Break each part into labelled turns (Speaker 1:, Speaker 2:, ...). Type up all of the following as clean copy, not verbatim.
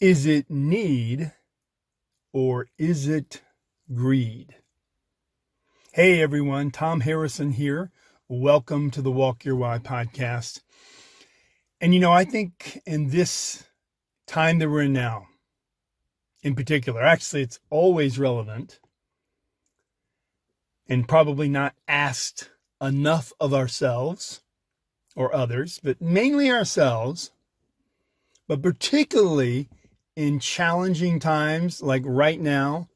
Speaker 1: Is it need or is it greed? Hey everyone, Tom Harrison here. Welcome to the Walk Your Why podcast. And I think in this time that we're in now, in particular, actually it's always relevant and probably not asked enough of ourselves or others, but mainly ourselves, but particularly in challenging times like right now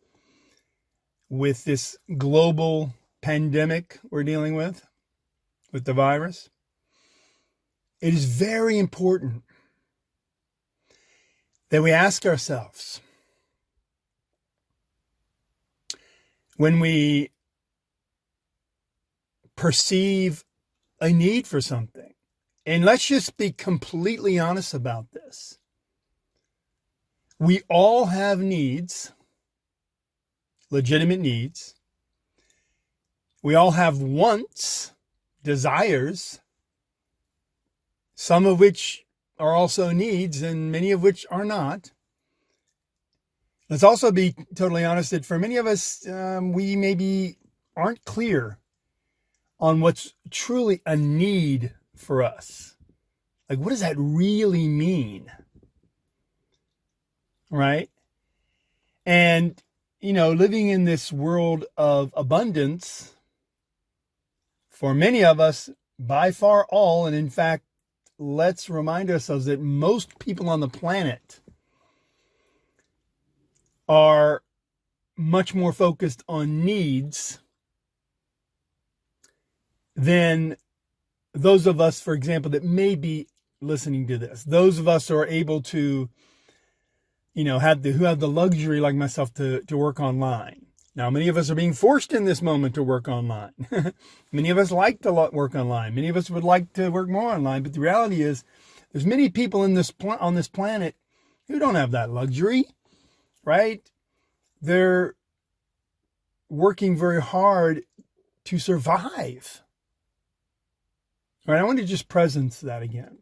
Speaker 1: with this global pandemic we're dealing with the virus, it is very important that we ask ourselves, when we perceive a need for something, and let's just be completely honest about this. We all have needs, legitimate needs. We all have wants, desires, some of which are also needs and many of which are not. Let's also be totally honest that for many of us, we maybe aren't clear on what's truly a need for us. Like, what does that really mean? Right? And, living in this world of abundance, for many of us, by far all, and in fact, let's remind ourselves that most people on the planet are much more focused on needs than those of us, for example, that may be listening to this. Those of us who are able to who have the luxury like myself to work online. Now, many of us are being forced in this moment to work online. Many of us like to work online. Many of us would like to work more online. But the reality is there's many people on this planet who don't have that luxury, right? They're working very hard to survive. All right, I want to just presence that again.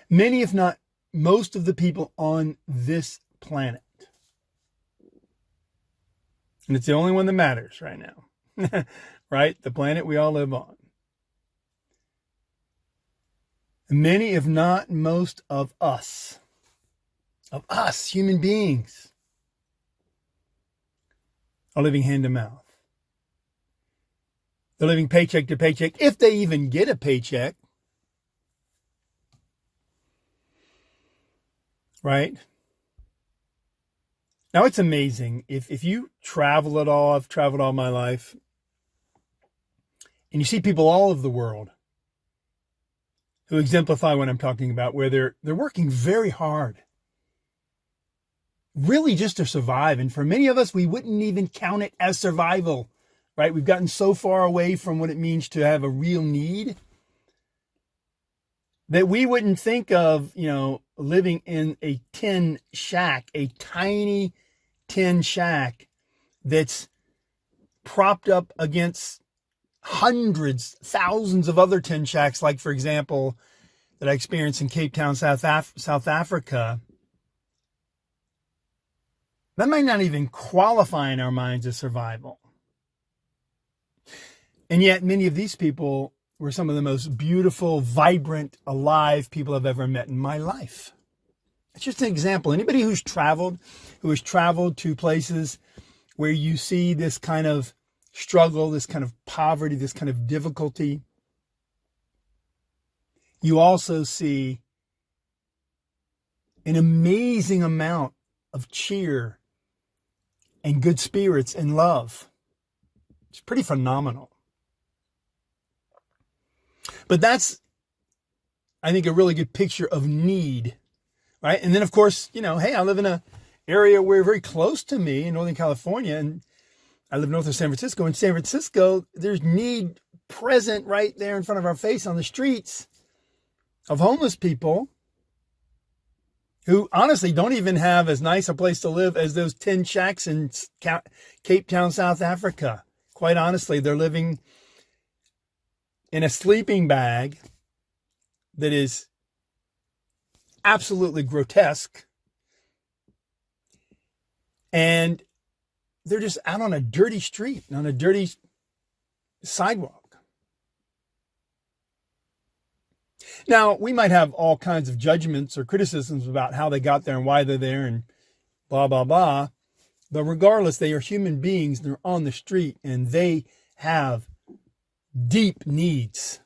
Speaker 1: Many, if not most of the people on this planet, and it's the only one that matters right now, right? The planet we all live on. Many, if not most of us, human beings, are living hand to mouth. They're living paycheck to paycheck, if they even get a paycheck. Right? Now, it's amazing. If you travel at all, I've traveled all my life, and you see people all over the world who exemplify what I'm talking about, where they're working very hard, really just to survive. And for many of us, we wouldn't even count it as survival, right? We've gotten so far away from what it means to have a real need that we wouldn't think of, living in a tin shack, a tiny tin shack that's propped up against hundreds, thousands of other tin shacks, like, for example, that I experienced in Cape Town, South Africa. That might not even qualify in our minds as survival. And yet many of these people were some of the most beautiful, vibrant, alive people I've ever met in my life. It's just an example. Anybody who has traveled to places where you see this kind of struggle, this kind of poverty, this kind of difficulty, you also see an amazing amount of cheer and good spirits and love. It's pretty phenomenal. But that's, I think, a really good picture of need, right? And then, of course, hey, I live in an area where very close to me in Northern California, and I live north of San Francisco. In San Francisco, there's need present right there in front of our face on the streets of homeless people who honestly don't even have as nice a place to live as those tin shacks in Cape Town, South Africa. Quite honestly, they're living in a sleeping bag that is absolutely grotesque. And they're just out on a dirty street, on a dirty sidewalk. Now, we might have all kinds of judgments or criticisms about how they got there and why they're there and blah, blah, blah. But regardless, they are human beings. They're on the street and they have deep needs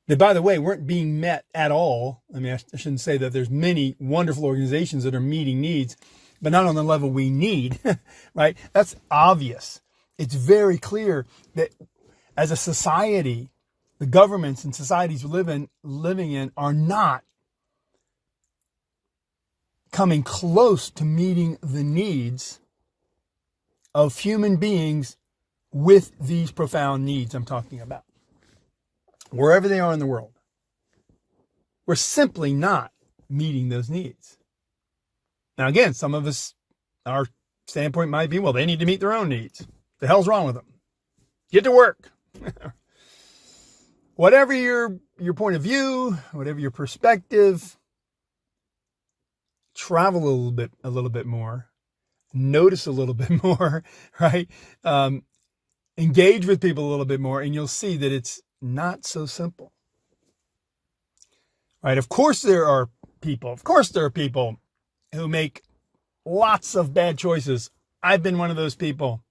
Speaker 1: that, by the way, weren't being met at all. I mean, I shouldn't say that. There's many wonderful organizations that are meeting needs, but not on the level we need, right? That's obvious. It's very clear that as a society, the governments and societies we're living in are not coming close to meeting the needs of human beings with these profound needs I'm talking about. Wherever they are in the world, we're simply not meeting those needs. Now, again, some of us, our standpoint might be, well, they need to meet their own needs. The hell's wrong with them? Get to work. Whatever your point of view, whatever your perspective, travel a little bit more, notice a little bit more, right? Engage with people a little bit more, and you'll see that it's not so simple, right? Of course there are people who make lots of bad choices. I've been one of those people.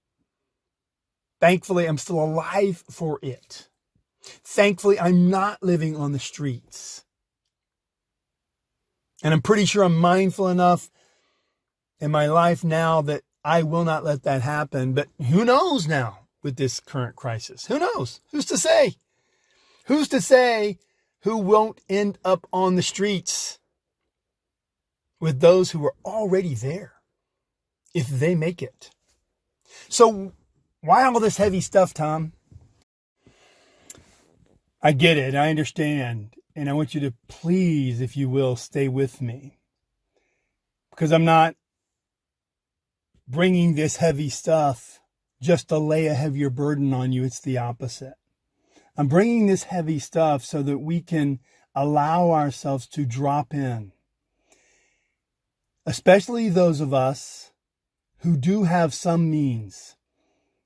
Speaker 1: Thankfully, I'm still alive for it. Thankfully, I'm not living on the streets. And I'm pretty sure I'm mindful enough in my life now that I will not let that happen. But who knows now with this current crisis? Who knows? Who's to say? Who's to say who won't end up on the streets with those who are already there if they make it? So why all this heavy stuff, Tom? I get it. I understand. And I want you to please, if you will, stay with me. Because I'm not bringing this heavy stuff just to lay a heavier burden on you. It's the opposite. I'm bringing this heavy stuff so that we can allow ourselves to drop in. Especially those of us who do have some means.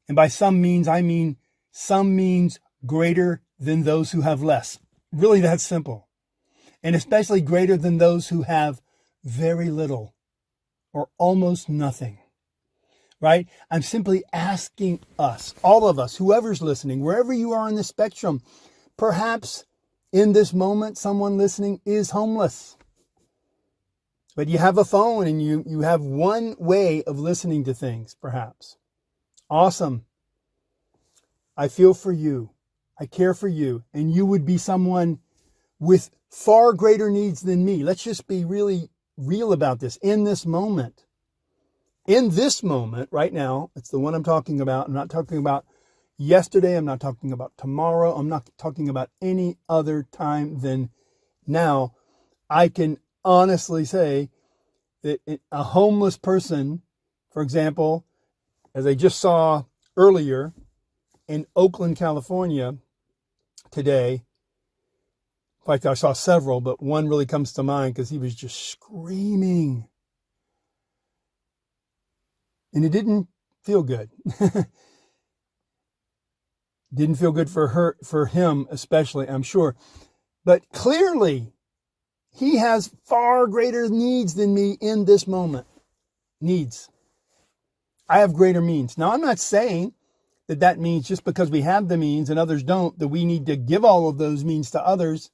Speaker 1: And by some means, I mean some means greater than those who have less. Really that simple. And especially greater than those who have very little or almost nothing. Right? I'm simply asking us, all of us, whoever's listening, wherever you are on the spectrum, perhaps in this moment, someone listening is homeless. But you have a phone and you have one way of listening to things, perhaps. Awesome. I feel for you. I care for you. And you would be someone with far greater needs than me. Let's just be really real about this in this moment. In this moment, right now, it's the one I'm talking about. I'm not talking about yesterday. I'm not talking about tomorrow. I'm not talking about any other time than now. I can honestly say that a homeless person, for example, as I just saw earlier in Oakland, California today, in fact, I saw several, but one really comes to mind because he was just screaming. And it didn't feel good. Didn't feel good for him especially, I'm sure. But clearly, he has far greater needs than me in this moment. Needs. I have greater means. Now, I'm not saying that means just because we have the means and others don't, that we need to give all of those means to others.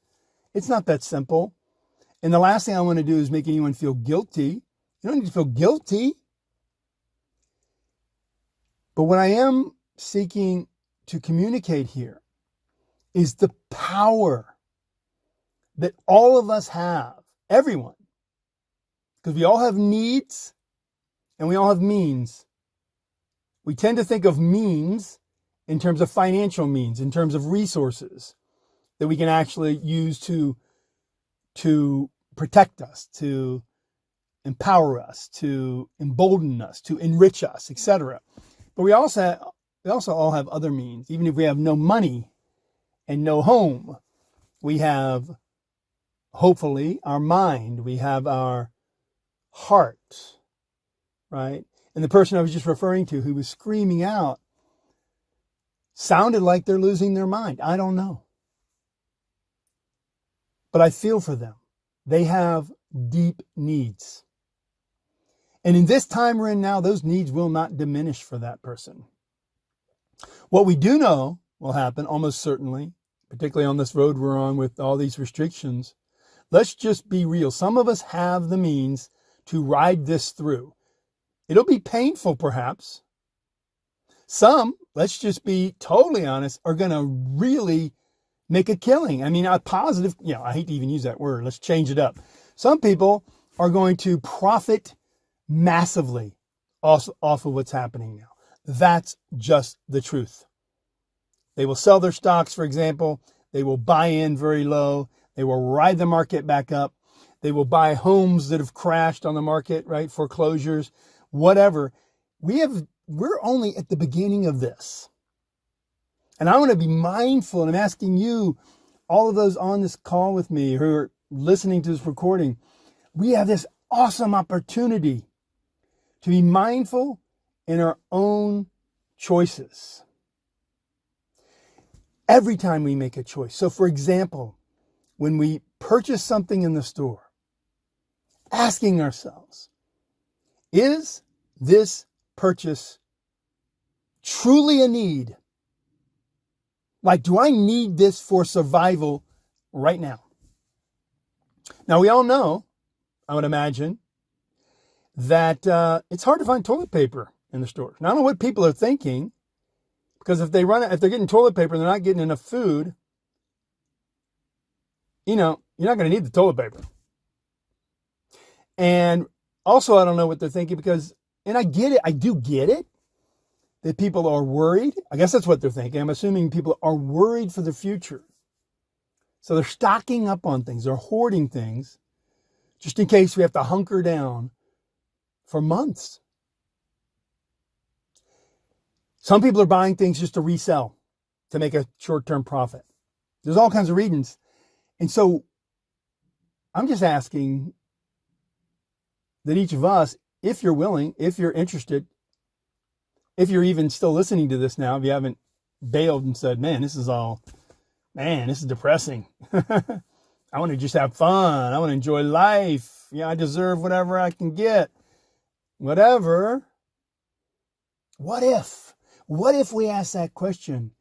Speaker 1: It's not that simple. And the last thing I want to do is make anyone feel guilty. You don't need to feel guilty. But what I am seeking to communicate here is the power that all of us have, everyone, because we all have needs and we all have means. We tend to think of means in terms of financial means, in terms of resources that we can actually use to protect us, to empower us, to embolden us, to enrich us, etc. But we also all have other means. Even if we have no money and no home, we have hopefully, our mind. We have our heart, right? And the person I was just referring to who was screaming out sounded like they're losing their mind. I don't know. But I feel for them. They have deep needs. And in this time we're in now, those needs will not diminish for that person. What we do know will happen almost certainly, particularly on this road we're on with all these restrictions. Let's just be real. Some of us have the means to ride this through. It'll be painful, perhaps. Some, let's just be totally honest, are going to really make a killing. I mean, a positive, I hate to even use that word. Let's change it up. Some people are going to profit massively off of what's happening now. That's just the truth. They will sell their stocks, for example. They will buy in very low. They will ride the market back up. They will buy homes that have crashed on the market, right? Foreclosures, whatever. We're only at the beginning of this. And I want to be mindful, and I'm asking you, all of those on this call with me who are listening to this recording, we have this awesome opportunity to be mindful in our own choices. Every time we make a choice. So for example, when we purchase something in the store, asking ourselves, is this purchase truly a need? Like, do I need this for survival right now? Now, we all know, I would imagine, that it's hard to find toilet paper in the stores. Now, I don't know what people are thinking, because if they're getting toilet paper and they're not getting enough food, you're not going to need the toilet paper. And also, I don't know what they're thinking because, and I get it, I do get it, that people are worried. I guess that's what they're thinking. I'm assuming people are worried for the future. So they're stocking up on things. They're hoarding things just in case we have to hunker down for months. Some people are buying things just to resell, to make a short-term profit. There's all kinds of reasons. And so I'm just asking that each of us, if you're willing, if you're interested, if you're even still listening to this now, if you haven't bailed and said, man, this is depressing. I want to just have fun. I want to enjoy life. I deserve whatever I can get. Whatever. What if we ask that question?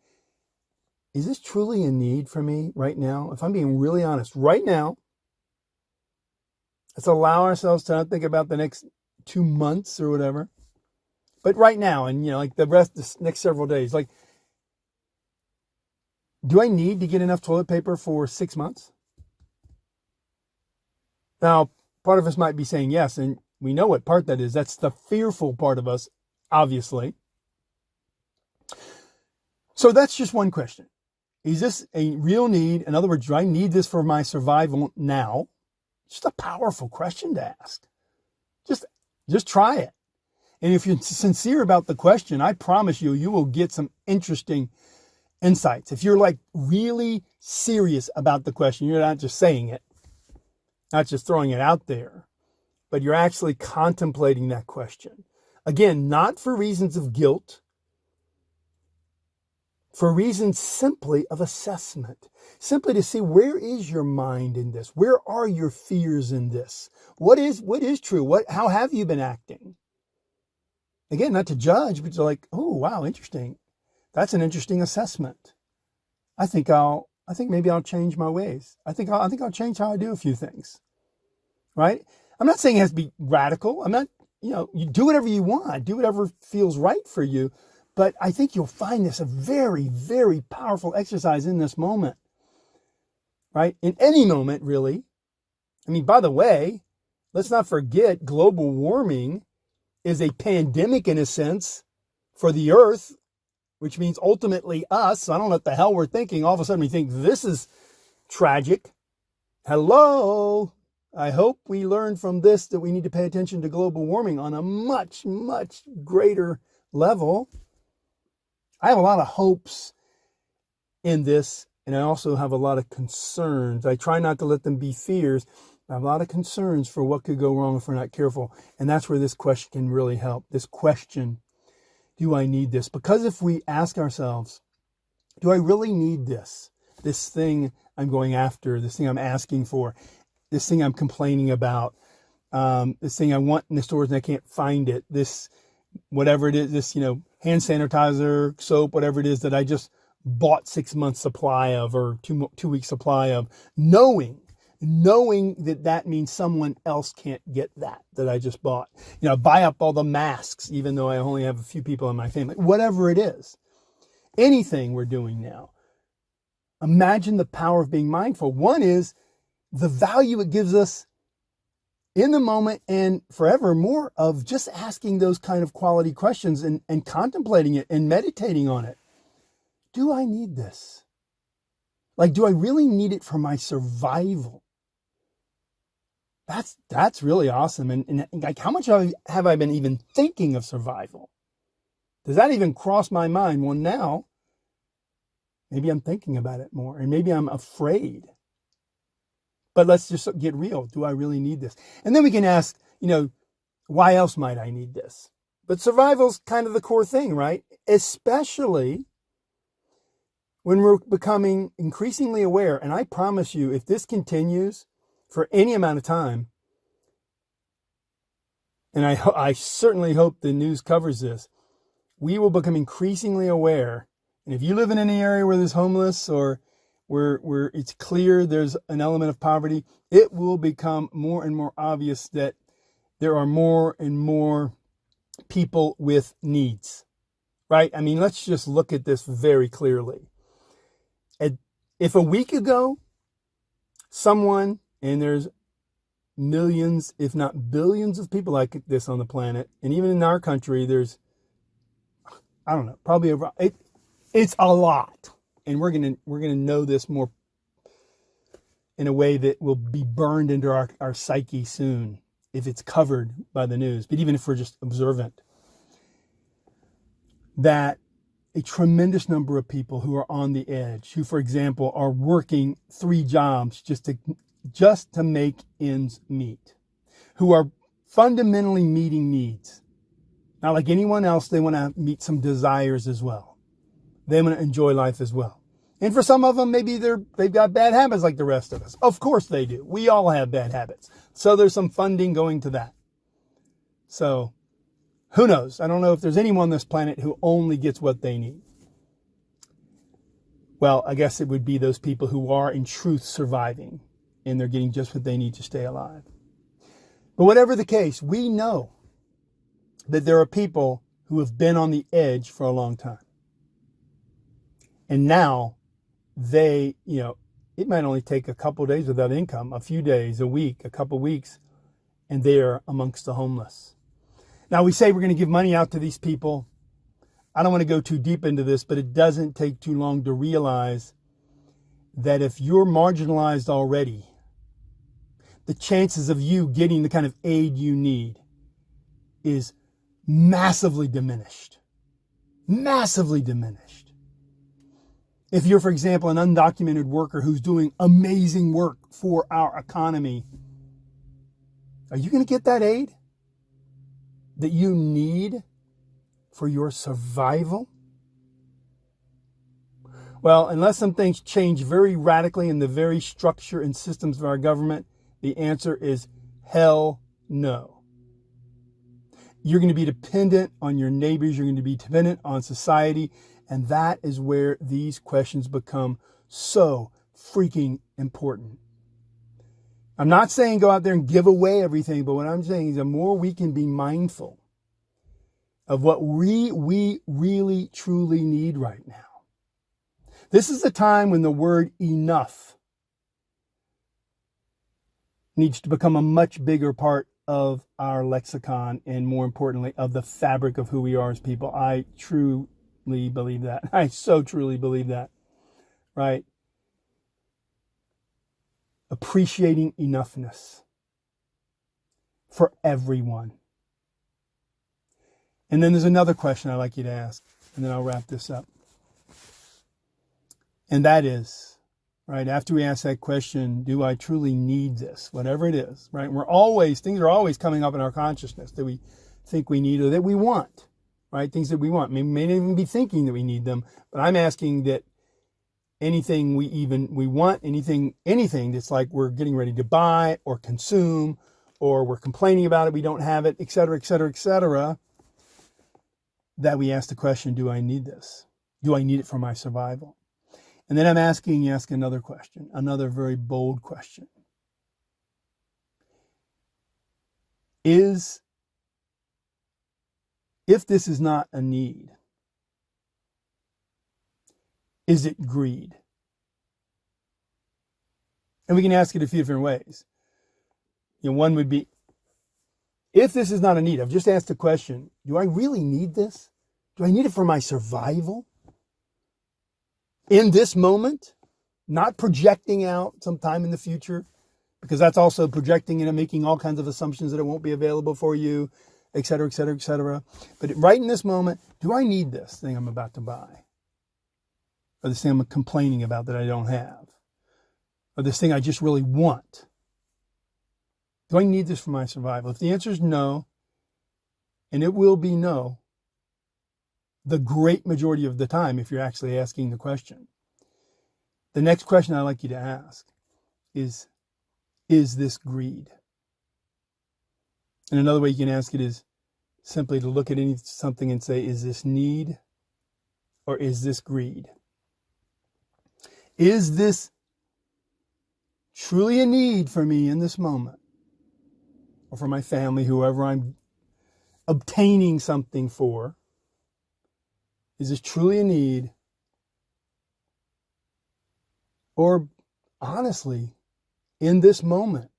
Speaker 1: Is this truly a need for me right now? If I'm being really honest, right now, let's allow ourselves to not think about the next 2 months or whatever. But right now, and like the rest of the next several days, like, do I need to get enough toilet paper for 6 months? Now, part of us might be saying yes, and we know what part that is. That's the fearful part of us, obviously. So that's just one question. Is this a real need? In other words, do I need this for my survival now? Just a powerful question to ask. Just try it. And if you're sincere about the question, I promise you will get some interesting insights. If you're like really serious about the question, you're not just saying it, not just throwing it out there, but you're actually contemplating that question. Again, not for reasons of guilt, for reasons simply of assessment, simply to see, where is your mind in this? Where are your fears in this? What is true? How have you been acting? Again, not to judge, but to like, oh, wow, interesting. That's an interesting assessment. I think maybe I'll change my ways. I think I'll change how I do a few things. Right? I'm not saying it has to be radical. I'm not, you do whatever you want, do whatever feels right for you. But I think you'll find this a very, very powerful exercise in this moment. Right? In any moment, really. I mean, by the way, let's not forget global warming is a pandemic in a sense for the earth, which means ultimately us. I don't know what the hell we're thinking. All of a sudden we think this is tragic. Hello. I hope we learn from this that we need to pay attention to global warming on a much, much greater level. I have a lot of hopes in this And I also have a lot of concerns. I try not to let them be fears. I have a lot of concerns for what could go wrong if we're not careful. And that's where this question can really help. This question, do I need this? Because if we ask ourselves, do I really need this? This thing I'm going after, this thing I'm asking for, this thing I'm complaining about, this thing I want in the stores and I can't find it, this, whatever it is, this, hand sanitizer, soap, whatever it is that I just bought 6 months supply of, or 2 week supply of, knowing that means someone else can't get that I just bought. Buy up all the masks, even though I only have a few people in my family, whatever it is, anything we're doing now. Imagine the power of being mindful. One is the value it gives us in the moment and forevermore of just asking those kind of quality questions and contemplating it and meditating on it. Do I need this? Do I really need it for my survival? That's really awesome. And how much have I been even thinking of survival? Does that even cross my mind? Well, now, maybe I'm thinking about it more, and maybe I'm afraid. But let's just get real. Do I really need this? And then we can ask, why else might I need this? But survival's kind of the core thing, right? Especially when we're becoming increasingly aware. And I promise you, if this continues for any amount of time, and I certainly hope the news covers this, we will become increasingly aware. And if you live in any area where there's homeless or where it's clear there's an element of poverty, it will become more and more obvious that there are more and more people with needs, right? I mean, let's just look at this very clearly. If a week ago, someone, and there's millions, if not billions of people like this on the planet, and even in our country, there's, I don't know, probably it's a lot. And we're gonna know this more in a way that will be burned into our psyche soon if it's covered by the news. But even if we're just observant, that a tremendous number of people who are on the edge, who, for example, are working 3 jobs just to make ends meet, who are fundamentally meeting needs. Not like anyone else, they want to meet some desires as well. They want to enjoy life as well. And for some of them, maybe they've got bad habits like the rest of us. Of course they do. We all have bad habits. So there's some funding going to that. So who knows? I don't know if there's anyone on this planet who only gets what they need. Well, I guess it would be those people who are in truth surviving and they're getting just what they need to stay alive. But whatever the case, we know that there are people who have been on the edge for a long time. And now they, it might only take a couple of days without income, a few days, a week, a couple of weeks, and they're amongst the homeless. Now we say we're going to give money out to these people. I don't want to go too deep into this, but it doesn't take too long to realize that if you're marginalized already, the chances of you getting the kind of aid you need is massively diminished. Massively diminished. If you're, for example, an undocumented worker who's doing amazing work for our economy, are you going to get that aid that you need for your survival? Well, unless some things change very radically in the very structure and systems of our government, the answer is hell no. You're going to be dependent on your neighbors. You're going to be dependent on society. And that is where these questions become so freaking important. I'm not saying go out there and give away everything, but what I'm saying is the more we can be mindful of what we really, truly need right now. This is the time when the word enough needs to become a much bigger part of our lexicon and, more importantly, of the fabric of who we are as people. I truly believe that. I so truly believe that, right? Appreciating enoughness for everyone. And then there's another question I'd like you to ask, and then I'll wrap this up. And that is, right? After we ask that question, do I truly need this? Whatever it is, right? Things are always coming up in our consciousness that we think we need or that we want, right? Things that we want. We may not even be thinking that we need them, but I'm asking that anything we want, anything that's like we're getting ready to buy or consume, or we're complaining about it, we don't have it, et cetera, et cetera, et cetera, that we ask the question, do I need this? Do I need it for my survival? And then I'm asking you another question, another very bold question. If this is not a need, is it greed? And we can ask it a few different ways. One would be, if this is not a need, I've just asked the question, do I really need this? Do I need it for my survival? In this moment, not projecting out sometime in the future, because that's also projecting and making all kinds of assumptions that it won't be available for you, et cetera, et cetera, et cetera. But right in this moment, do I need this thing I'm about to buy? Or this thing I'm complaining about that I don't have? Or this thing I just really want? Do I need this for my survival? If the answer is no, and it will be no, the great majority of the time, if you're actually asking the question, the next question I'd like you to ask is this greed? And another way you can ask it is simply to look at something and say, is this need or is this greed? Is this truly a need for me in this moment? Or for my family, whoever I'm obtaining something for? Is this truly a need? Or honestly, in this moment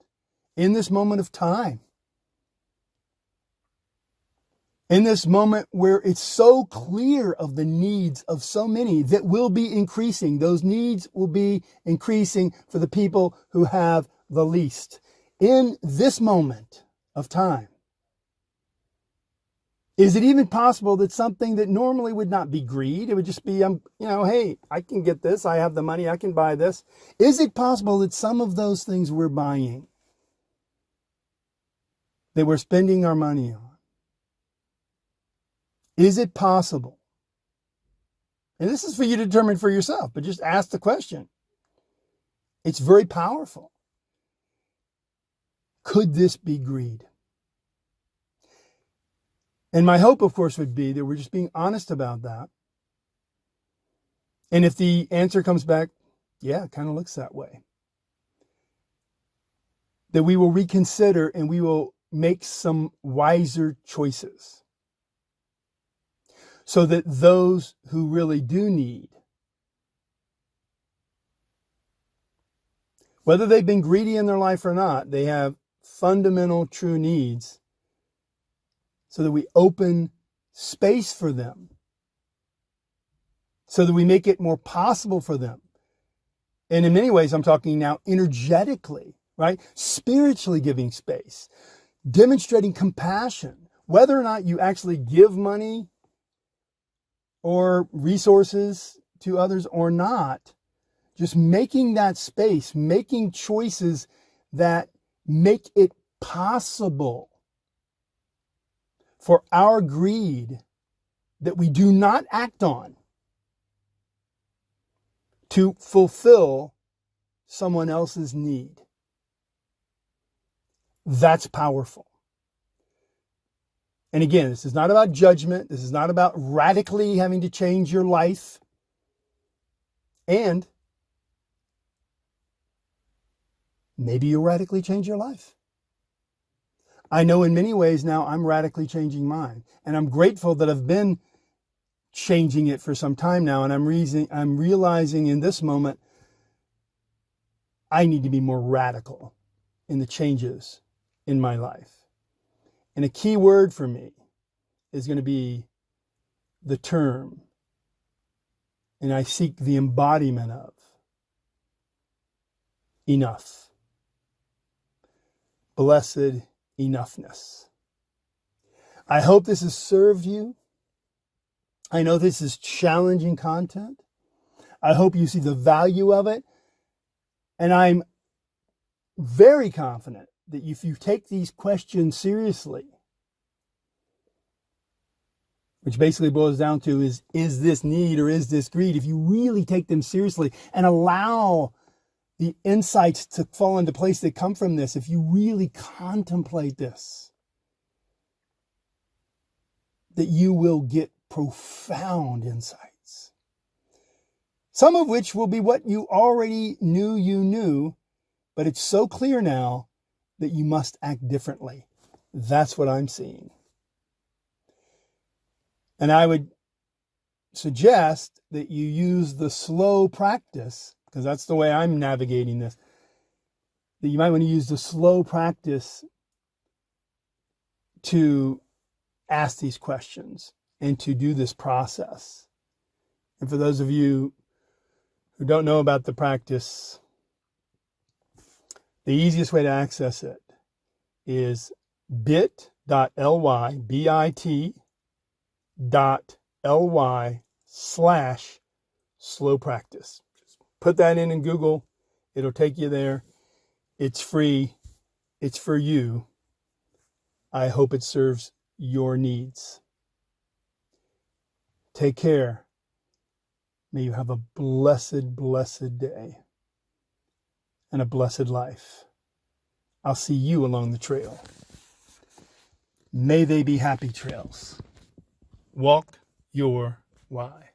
Speaker 1: of time, in this moment where it's so clear of the needs of so many that will be increasing, those needs will be increasing for the people who have the least. In this moment of time, is it even possible that something that normally would not be greed, it would just be, hey, I can get this, I have the money, I can buy this. Is it possible that some of those things we're buying, that we're spending our money on, is it possible? And this is for you to determine for yourself, but just ask the question. It's very powerful. Could this be greed? And my hope, of course, would be that we're just being honest about that. And if the answer comes back, yeah, it kind of looks that way, that we will reconsider and we will make some wiser choices so that those who really do need, whether they've been greedy in their life or not, they have fundamental true needs, so that we open space for them, so that we make it more possible for them. And in many ways, I'm talking now energetically, right? Spiritually giving space, demonstrating compassion, whether or not you actually give money or resources to others or not, just making that space, making choices that make it possible for our greed that we do not act on to fulfill someone else's need. That's powerful. And again, this is not about judgment. This is not about radically having to change your life. And maybe you'll radically change your life. I know in many ways now I'm radically changing mine. And I'm grateful that I've been changing it for some time now. And I'm realizing in this moment, I need to be more radical in the changes in my life. And a key word for me is going to be the term, and I seek the embodiment of, enough. Blessed enoughness. I hope this has served you. I know this is challenging content. I hope you see the value of it. And I'm very confident that if you take these questions seriously, which basically boils down to is this need or is this greed? If you really take them seriously and allow the insights to fall into place that come from this, if you really contemplate this, that you will get profound insights. Some of which will be what you already knew you knew, but it's so clear now that you must act differently. That's what I'm seeing. And I would suggest that you use the slow practice, because that's the way I'm navigating this, that you might want to use the slow practice to ask these questions and to do this process. And for those of you who don't know about the practice, the easiest way to access it is bit.ly/slow practice. Just put that in Google. It'll take you there. It's free. It's for you. I hope it serves your needs. Take care. May you have a blessed, blessed day and a blessed life. I'll see you along the trail. May they be happy trails. Walk your why.